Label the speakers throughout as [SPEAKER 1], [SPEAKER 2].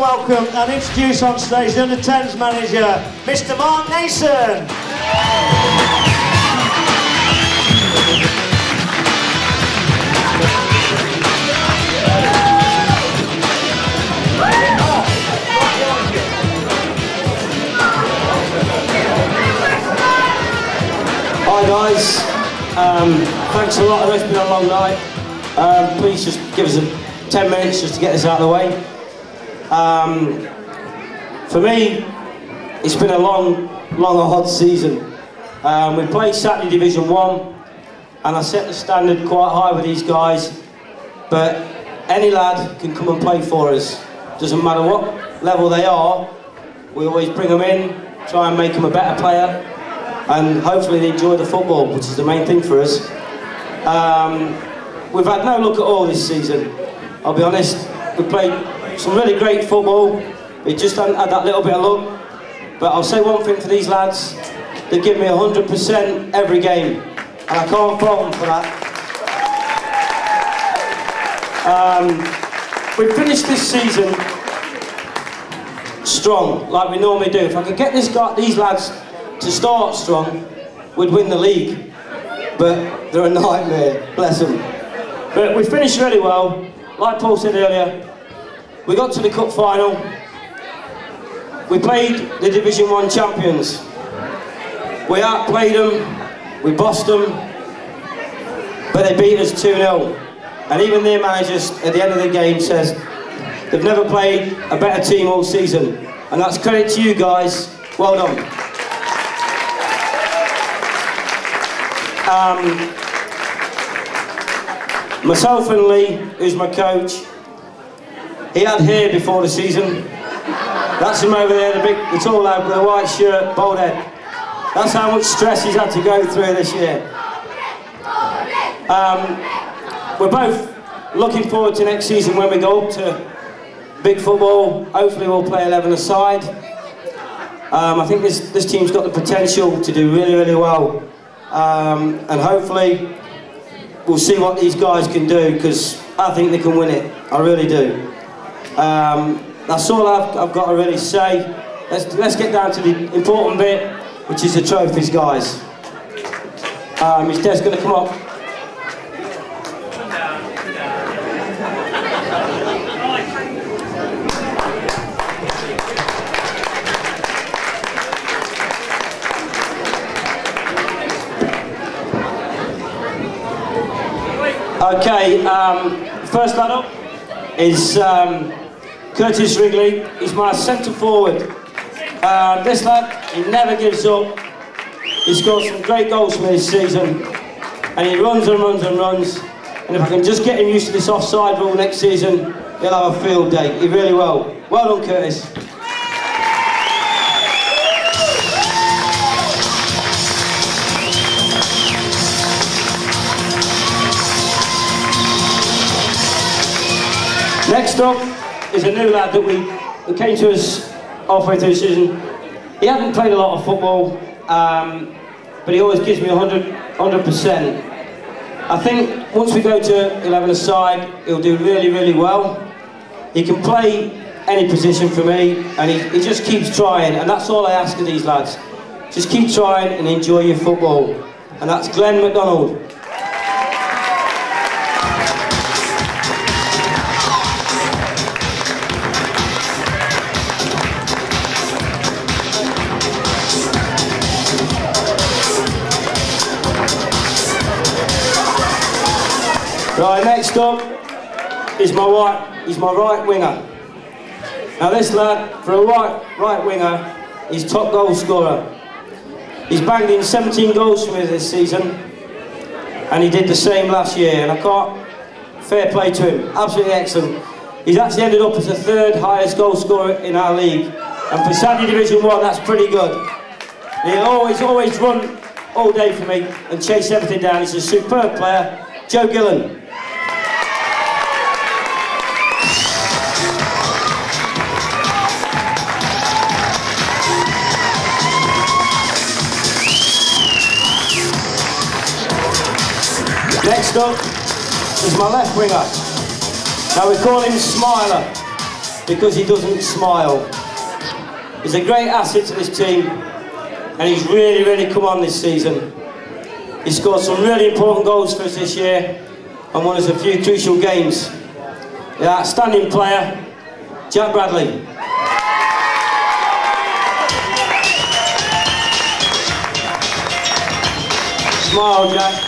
[SPEAKER 1] welcome and introduce on stage the under-10s manager, Mr. Nason.
[SPEAKER 2] Hi guys, thanks a lot. I know it's been a long night. Please just give us 10 minutes just to get this out of the way. For me, it's been a long and hot season. We played Saturday Division 1 and I set the standard quite high with these guys, but any lad can come and play for us. Doesn't matter what level they are, we always bring them in, try and make them a better player, and hopefully they enjoy the football, which is the main thing for us. We've had no luck at all this season, I'll be honest. We played some really great football, we just haven't had that little bit of luck. But I'll say one thing for these lads, they give me 100% every game, and I can't fault them for that. We finished this season strong, like we normally do. If I could get these lads to start strong, we'd win the league. But they're a nightmare, bless them. But we finished really well. Like Paul said earlier, we got to the cup final. We played the Division 1 champions. We outplayed them, we bossed them, but they beat us 2-0. And even their managers at the end of the game says they've never played a better team all season. And that's credit to you guys, well done. Myself and Lee, who's my coach, he had hair before the season. That's him over there, the tall lad with a white shirt, bald head. That's how much stress he's had to go through this year. We're both looking forward to next season when we go up to big football. Hopefully we'll play 11-a-side. I think this team's got the potential to do really well. And hopefully we'll see what these guys can do, because I think they can win it. I really do. That's all I've got to really say. Let's get down to the important bit, which is the trophies, guys. Is Des going to come up? Okay, first lad up is Curtis Wrigley. He's my centre forward. This lad, he never gives up. He scored some great goals for me this season, and he runs and runs and runs. And if I can just get him used to this offside rule next season, he'll have a field day. He really will. Well done, Curtis. Next up is a new lad that came to us halfway through the season. He hadn't played a lot of football, but he always gives me 100%. I think once we go to 11-a-side, he'll do really well. He can play any position for me, and he just keeps trying, and that's all I ask of these lads. Just keep trying and enjoy your football. And that's Glenn McDonald. Right, next up is he's my right winger. Now this lad, for a right winger, he's top goal scorer. He's banged in 17 goals for me this season, and he did the same last year, and fair play to him, absolutely excellent. He's actually ended up as the 3rd highest goal scorer in our league, and for Saturday Division 1, that's pretty good. He'll always run all day for me and chase everything down. He's a superb player, Joe Gillen. Next up is my left winger. Now we call him Smiler. because he doesn't smile. He's a great asset to this team, and he's really come on this season. He scored some really important goals for us this year and won us a few crucial games. The outstanding player, Jack Bradley. Smile, Jack.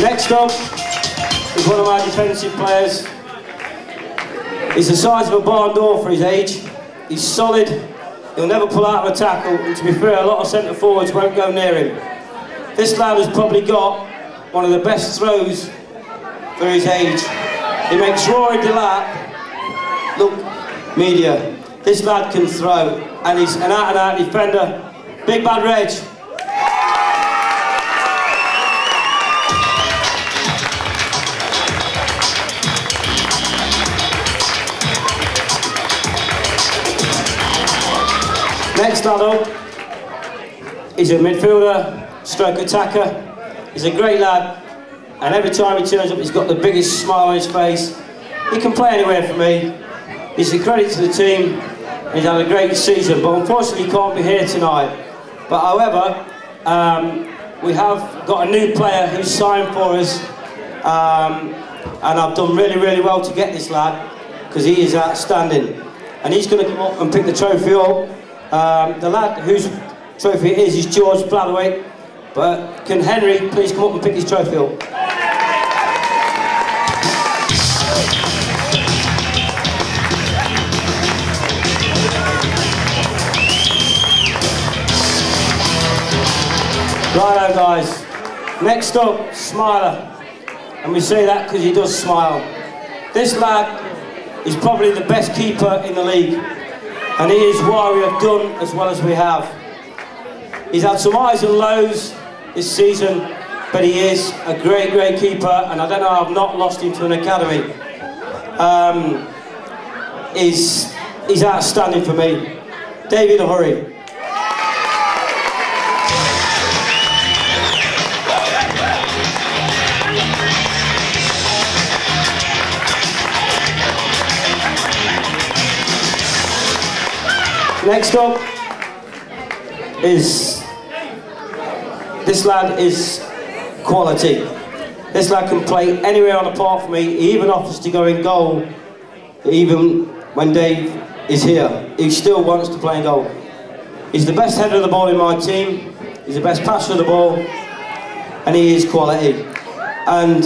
[SPEAKER 2] Next up is one of our defensive players. He's the size of a barn door for his age. He's solid, he'll never pull out of a tackle, and to be fair, a lot of centre forwards won't go near him. This lad has probably got one of the best throws for his age. He makes Rory Delap look media. This lad can throw, and he's an out-and-out defender. Big Bad Reg. Next lad up, he's a midfielder, stroke attacker. He's a great lad, and every time he turns up he's got the biggest smile on his face. He can play anywhere for me. He's a credit to the team, and he's had a great season, but unfortunately he can't be here tonight. But however, we have got a new player who's signed for us, and I've done really well to get this lad, because he is outstanding. And he's going to come up and pick the trophy up. The lad whose trophy it is George Blatherwick, but can Henry please come up and pick his trophy up? Righto guys, next up, Smiler, and we say that because he does smile. This lad is probably the best keeper in the league, and he is why we have done as well as we have. He's had some highs and lows this season, but he is a great keeper, and I don't know how I've not lost him to an academy. He's outstanding for me. David Hurry. Next up is, this lad is quality. This lad can play anywhere on the park for me. He even offers to go in goal, even when Dave is here. He still wants to play in goal. He's the best header of the ball in my team. He's the best passer of the ball, and he is quality. And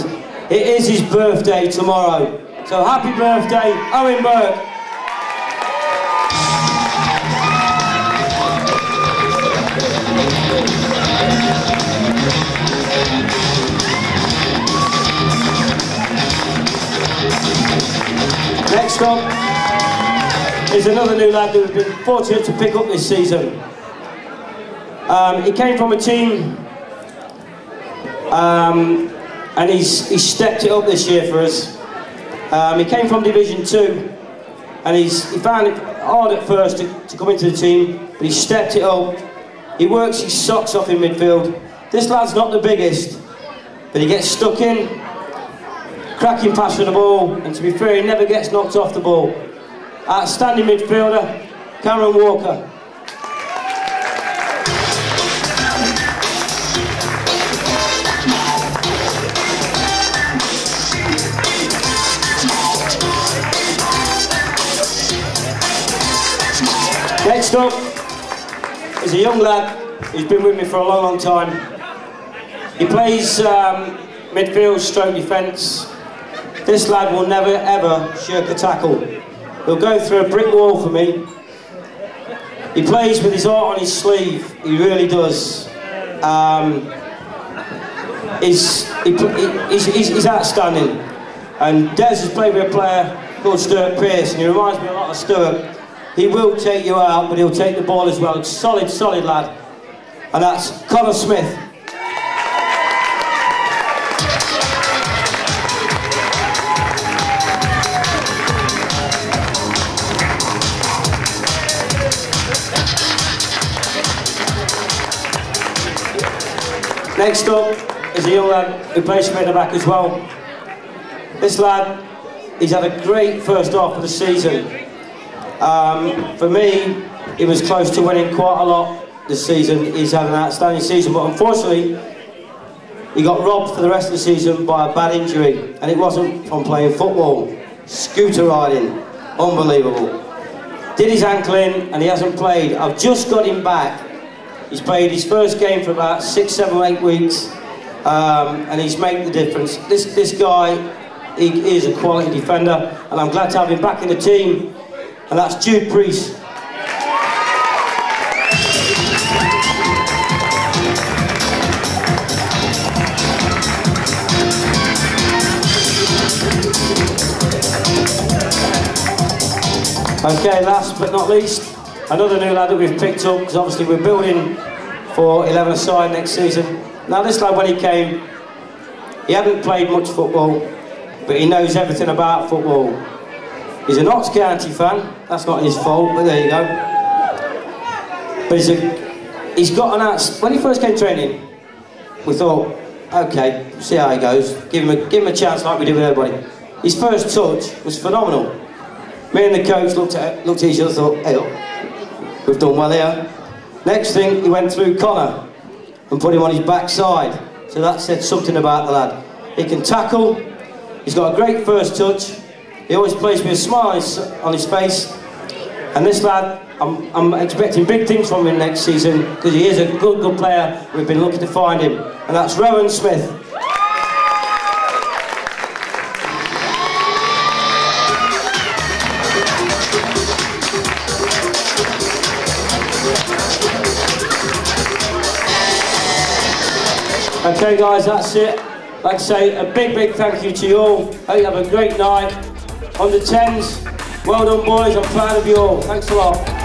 [SPEAKER 2] it is his birthday tomorrow. So happy birthday, Owen Burke. Next up is another new lad that we've been fortunate to pick up this season. He came from a team and he's stepped it up this year for us. He came from Division 2 and he found it hard at first to come into the team, but he stepped it up. He works his socks off in midfield. This lad's not the biggest, but he gets stuck in, cracking pass for the ball, and to be fair, he never gets knocked off the ball. Outstanding midfielder, Cameron Walker. Next up is a young lad who's been with me for a long time. He plays midfield stroke defence. This lad will never ever shirk a tackle. He'll go through a brick wall for me. He plays with his heart on his sleeve. He really does. He's outstanding. And Des has played with a player called Stuart Pearce, and he reminds me a lot of Stuart. He will take you out, but he'll take the ball as well. Solid lad. And that's Connor Smith. Next up is a young lad who plays for me at the back as well. This lad, he's had a great first half of the season. For me, he was close to winning quite a lot this season. He's had an outstanding season, but unfortunately, he got robbed for the rest of the season by a bad injury, and it wasn't from playing football. Scooter riding, unbelievable. Did his ankle in, and he hasn't played. I've just got him back. He's played his first game for about 6, 7, 8 weeks, and he's made the difference. This guy, he is a quality defender, and I'm glad to have him back in the team, and that's Jude Priest. Okay, last but not least, another new lad that we've picked up, because obviously we're building for 11-a-side next season. Now this lad, when he came, he hadn't played much football, but he knows everything about football. He's a Notts County fan, that's not his fault, but there you go. But he's got an out. When he first came training, we thought, okay, see how he goes, give him a chance like we do with everybody. His first touch was phenomenal. Me and the coach looked at each other and thought, hey, we've done well here. Next thing, he went through Connor and put him on his backside. So that said something about the lad. He can tackle, he's got a great first touch, he always plays with a smile on his face. And this lad, I'm expecting big things from him next season, because he is a good player. We've been looking to find him. And that's Rowan Smith. Okay guys, that's it. Like I say, a big thank you to you all. Hope you have a great night. Under 10s, well done boys, I'm proud of you all. Thanks a lot.